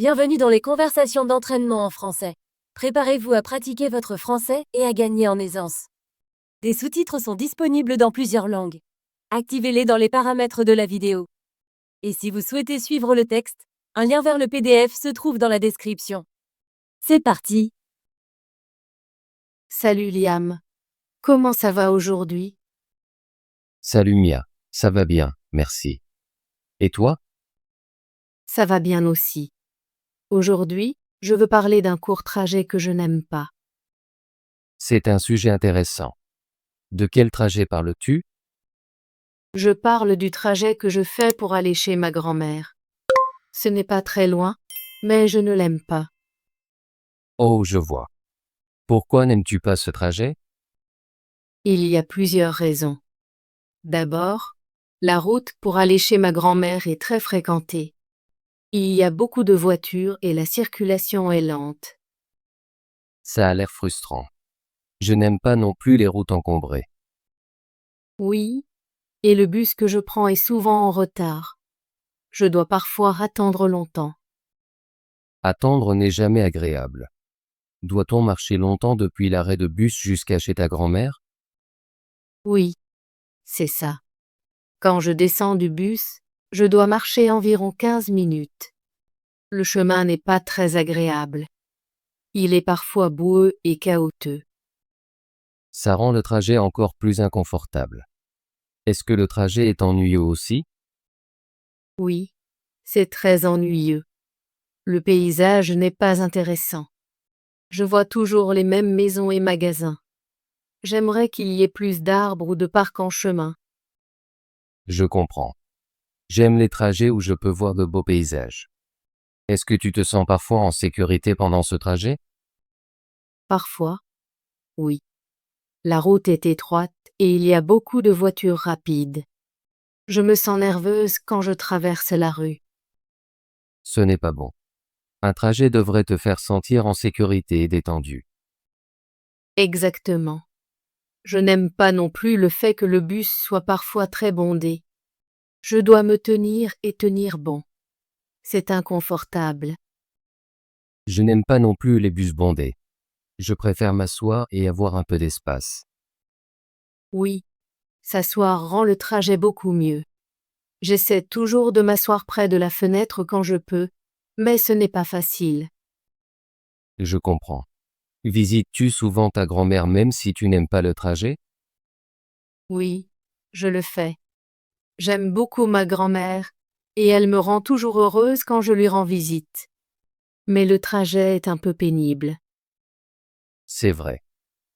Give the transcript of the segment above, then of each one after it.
Bienvenue dans les conversations d'entraînement en français. Préparez-vous à pratiquer votre français et à gagner en aisance. Des sous-titres sont disponibles dans plusieurs langues. Activez-les dans les paramètres de la vidéo. Et si vous souhaitez suivre le texte, un lien vers le PDF se trouve dans la description. C'est parti! Salut Liam. Comment ça va aujourd'hui? Salut Mia, ça va bien, merci. Et toi? Ça va bien aussi. Aujourd'hui, je veux parler d'un court trajet que je n'aime pas. C'est un sujet intéressant. De quel trajet parles-tu? Je parle du trajet que je fais pour aller chez ma grand-mère. Ce n'est pas très loin, mais je ne l'aime pas. Oh, je vois. Pourquoi n'aimes-tu pas ce trajet? Il y a plusieurs raisons. D'abord, la route pour aller chez ma grand-mère est très fréquentée. Il y a beaucoup de voitures et la circulation est lente. Ça a l'air frustrant. Je n'aime pas non plus les routes encombrées. Oui, et le bus que je prends est souvent en retard. Je dois parfois attendre longtemps. Attendre n'est jamais agréable. Doit-on marcher longtemps depuis l'arrêt de bus jusqu'à chez ta grand-mère? Oui, c'est ça. Quand je descends du bus, je dois marcher environ 15 minutes. Le chemin n'est pas très agréable. Il est parfois boueux et chaotique. Ça rend le trajet encore plus inconfortable. Est-ce que le trajet est ennuyeux aussi? Oui, c'est très ennuyeux. Le paysage n'est pas intéressant. Je vois toujours les mêmes maisons et magasins. J'aimerais qu'il y ait plus d'arbres ou de parcs en chemin. Je comprends. J'aime les trajets où je peux voir de beaux paysages. Est-ce que tu te sens parfois en sécurité pendant ce trajet? Parfois, oui. La route est étroite et il y a beaucoup de voitures rapides. Je me sens nerveuse quand je traverse la rue. Ce n'est pas bon. Un trajet devrait te faire sentir en sécurité et détendu. Exactement. Je n'aime pas non plus le fait que le bus soit parfois très bondé. Je dois me tenir et tenir bon. C'est inconfortable. Je n'aime pas non plus les bus bondés. Je préfère m'asseoir et avoir un peu d'espace. Oui, s'asseoir rend le trajet beaucoup mieux. J'essaie toujours de m'asseoir près de la fenêtre quand je peux, mais ce n'est pas facile. Je comprends. Visites-tu souvent ta grand-mère même si tu n'aimes pas le trajet? Oui, je le fais. J'aime beaucoup ma grand-mère, et elle me rend toujours heureuse quand je lui rends visite. Mais le trajet est un peu pénible. C'est vrai.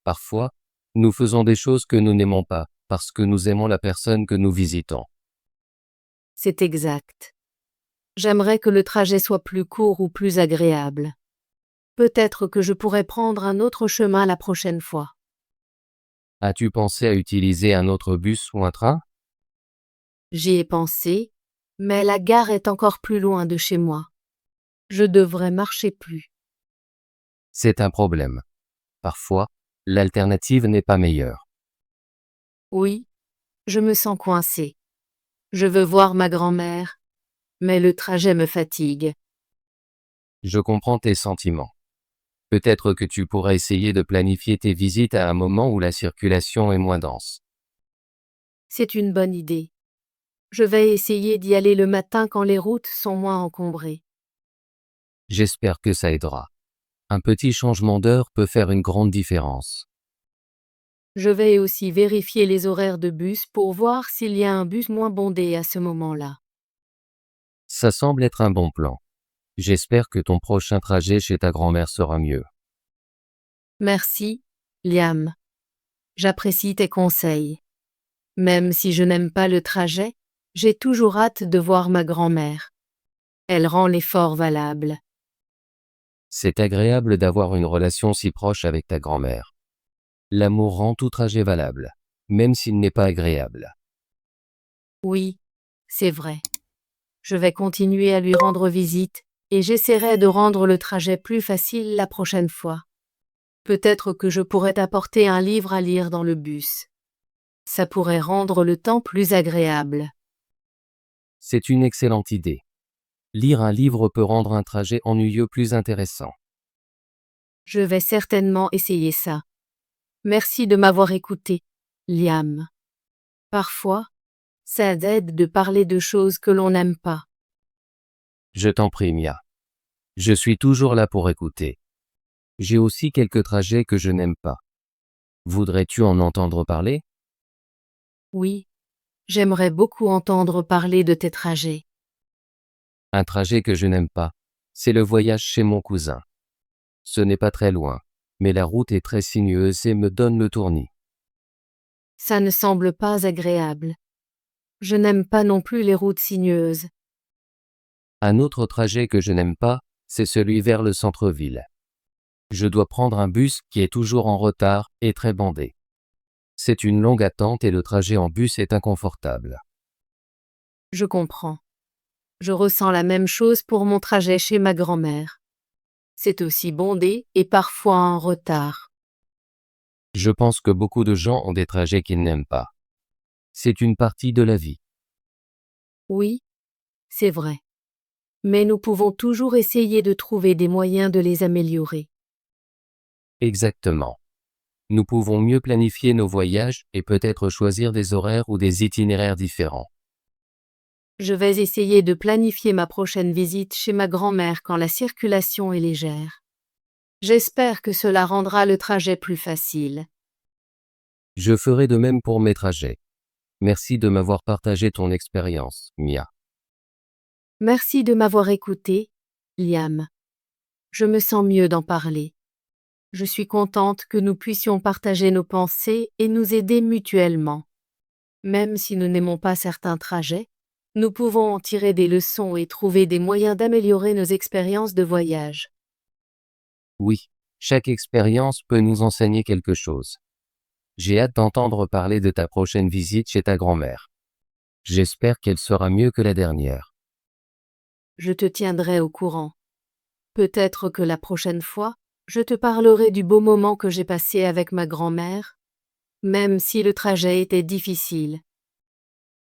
Parfois, nous faisons des choses que nous n'aimons pas parce que nous aimons la personne que nous visitons. C'est exact. J'aimerais que le trajet soit plus court ou plus agréable. Peut-être que je pourrais prendre un autre chemin la prochaine fois. As-tu pensé à utiliser un autre bus ou un train? J'y ai pensé, mais la gare est encore plus loin de chez moi. Je devrais marcher plus. C'est un problème. Parfois, l'alternative n'est pas meilleure. Oui, je me sens coincée. Je veux voir ma grand-mère, mais le trajet me fatigue. Je comprends tes sentiments. Peut-être que tu pourrais essayer de planifier tes visites à un moment où la circulation est moins dense. C'est une bonne idée. Je vais essayer d'y aller le matin quand les routes sont moins encombrées. J'espère que ça aidera. Un petit changement d'heure peut faire une grande différence. Je vais aussi vérifier les horaires de bus pour voir s'il y a un bus moins bondé à ce moment-là. Ça semble être un bon plan. J'espère que ton prochain trajet chez ta grand-mère sera mieux. Merci, Liam. J'apprécie tes conseils. Même si je n'aime pas le trajet, j'ai toujours hâte de voir ma grand-mère. Elle rend l'effort valable. C'est agréable d'avoir une relation si proche avec ta grand-mère. L'amour rend tout trajet valable, même s'il n'est pas agréable. Oui, c'est vrai. Je vais continuer à lui rendre visite et j'essaierai de rendre le trajet plus facile la prochaine fois. Peut-être que je pourrais t'apporter un livre à lire dans le bus. Ça pourrait rendre le temps plus agréable. C'est une excellente idée. Lire un livre peut rendre un trajet ennuyeux plus intéressant. Je vais certainement essayer ça. Merci de m'avoir écouté, Liam. Parfois, ça aide de parler de choses que l'on n'aime pas. Je t'en prie, Mia. Je suis toujours là pour écouter. J'ai aussi quelques trajets que je n'aime pas. Voudrais-tu en entendre parler? Oui, j'aimerais beaucoup entendre parler de tes trajets. Un trajet que je n'aime pas, c'est le voyage chez mon cousin. Ce n'est pas très loin, mais la route est très sinueuse et me donne le tournis. Ça ne semble pas agréable. Je n'aime pas non plus les routes sinueuses. Un autre trajet que je n'aime pas, c'est celui vers le centre-ville. Je dois prendre un bus qui est toujours en retard et très bandé. C'est une longue attente et le trajet en bus est inconfortable. Je comprends. Je ressens la même chose pour mon trajet chez ma grand-mère. C'est aussi bondé et parfois en retard. Je pense que beaucoup de gens ont des trajets qu'ils n'aiment pas. C'est une partie de la vie. Oui, c'est vrai. Mais nous pouvons toujours essayer de trouver des moyens de les améliorer. Exactement. Nous pouvons mieux planifier nos voyages et peut-être choisir des horaires ou des itinéraires différents. Je vais essayer de planifier ma prochaine visite chez ma grand-mère quand la circulation est légère. J'espère que cela rendra le trajet plus facile. Je ferai de même pour mes trajets. Merci de m'avoir partagé ton expérience, Mia. Merci de m'avoir écouté, Liam. Je me sens mieux d'en parler. Je suis contente que nous puissions partager nos pensées et nous aider mutuellement. Même si nous n'aimons pas certains trajets, nous pouvons en tirer des leçons et trouver des moyens d'améliorer nos expériences de voyage. Oui, chaque expérience peut nous enseigner quelque chose. J'ai hâte d'entendre parler de ta prochaine visite chez ta grand-mère. J'espère qu'elle sera mieux que la dernière. Je te tiendrai au courant. Peut-être que la prochaine fois, je te parlerai du beau moment que j'ai passé avec ma grand-mère, même si le trajet était difficile.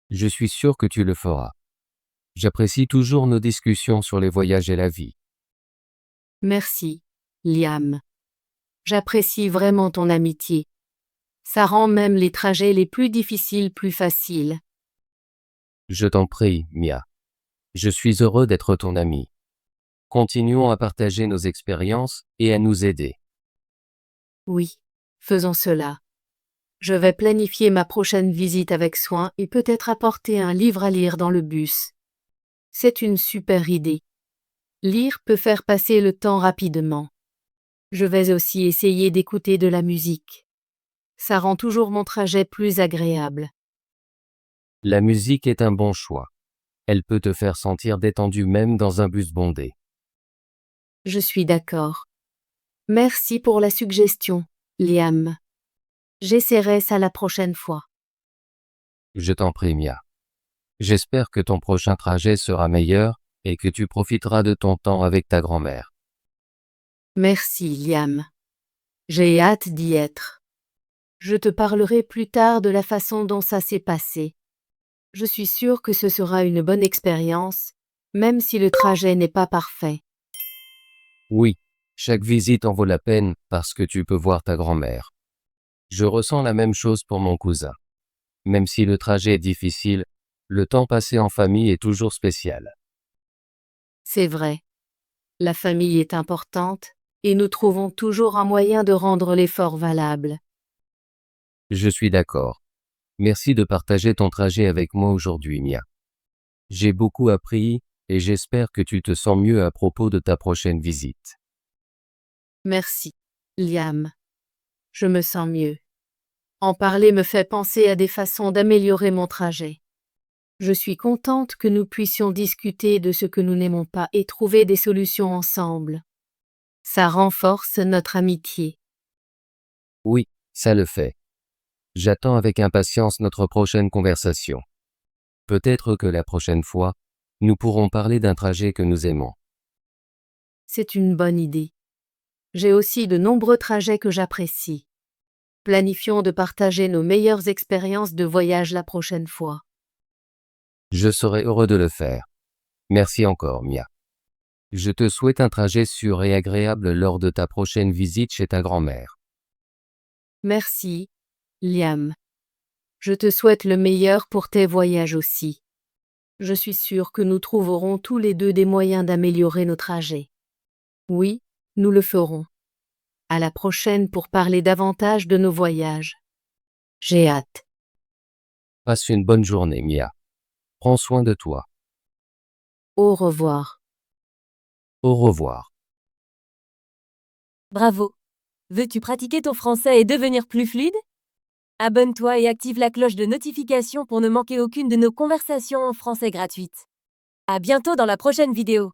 Je suis sûr que tu le feras. J'apprécie toujours nos discussions sur les voyages et la vie. Merci, Liam. J'apprécie vraiment ton amitié. Ça rend même les trajets les plus difficiles plus faciles. Je t'en prie, Mia. Je suis heureux d'être ton ami. Continuons à partager nos expériences et à nous aider. Oui, faisons cela. Je vais planifier ma prochaine visite avec soin et peut-être apporter un livre à lire dans le bus. C'est une super idée. Lire peut faire passer le temps rapidement. Je vais aussi essayer d'écouter de la musique. Ça rend toujours mon trajet plus agréable. La musique est un bon choix. Elle peut te faire sentir détendu même dans un bus bondé. Je suis d'accord. Merci pour la suggestion, Liam. J'essaierai ça la prochaine fois. Je t'en prie, Mia. J'espère que ton prochain trajet sera meilleur et que tu profiteras de ton temps avec ta grand-mère. Merci, Liam. J'ai hâte d'y être. Je te parlerai plus tard de la façon dont ça s'est passé. Je suis sûre que ce sera une bonne expérience, même si le trajet n'est pas parfait. Oui, chaque visite en vaut la peine parce que tu peux voir ta grand-mère. Je ressens la même chose pour mon cousin. Même si le trajet est difficile, le temps passé en famille est toujours spécial. C'est vrai. La famille est importante, et nous trouvons toujours un moyen de rendre l'effort valable. Je suis d'accord. Merci de partager ton trajet avec moi aujourd'hui, Mia. J'ai beaucoup appris et j'espère que tu te sens mieux à propos de ta prochaine visite. Merci, Liam. Je me sens mieux. En parler me fait penser à des façons d'améliorer mon trajet. Je suis contente que nous puissions discuter de ce que nous n'aimons pas et trouver des solutions ensemble. Ça renforce notre amitié. Oui, ça le fait. J'attends avec impatience notre prochaine conversation. Peut-être que la prochaine fois, nous pourrons parler d'un trajet que nous aimons. C'est une bonne idée. J'ai aussi de nombreux trajets que j'apprécie. Planifions de partager nos meilleures expériences de voyage la prochaine fois. Je serai heureux de le faire. Merci encore, Mia. Je te souhaite un trajet sûr et agréable lors de ta prochaine visite chez ta grand-mère. Merci, Liam. Je te souhaite le meilleur pour tes voyages aussi. Je suis sûre que nous trouverons tous les deux des moyens d'améliorer nos trajets. Oui, nous le ferons. À la prochaine pour parler davantage de nos voyages. J'ai hâte. Passe une bonne journée, Mia. Prends soin de toi. Au revoir. Au revoir. Bravo. Veux-tu pratiquer ton français et devenir plus fluide? Abonne-toi et active la cloche de notification pour ne manquer aucune de nos conversations en français gratuites. À bientôt dans la prochaine vidéo.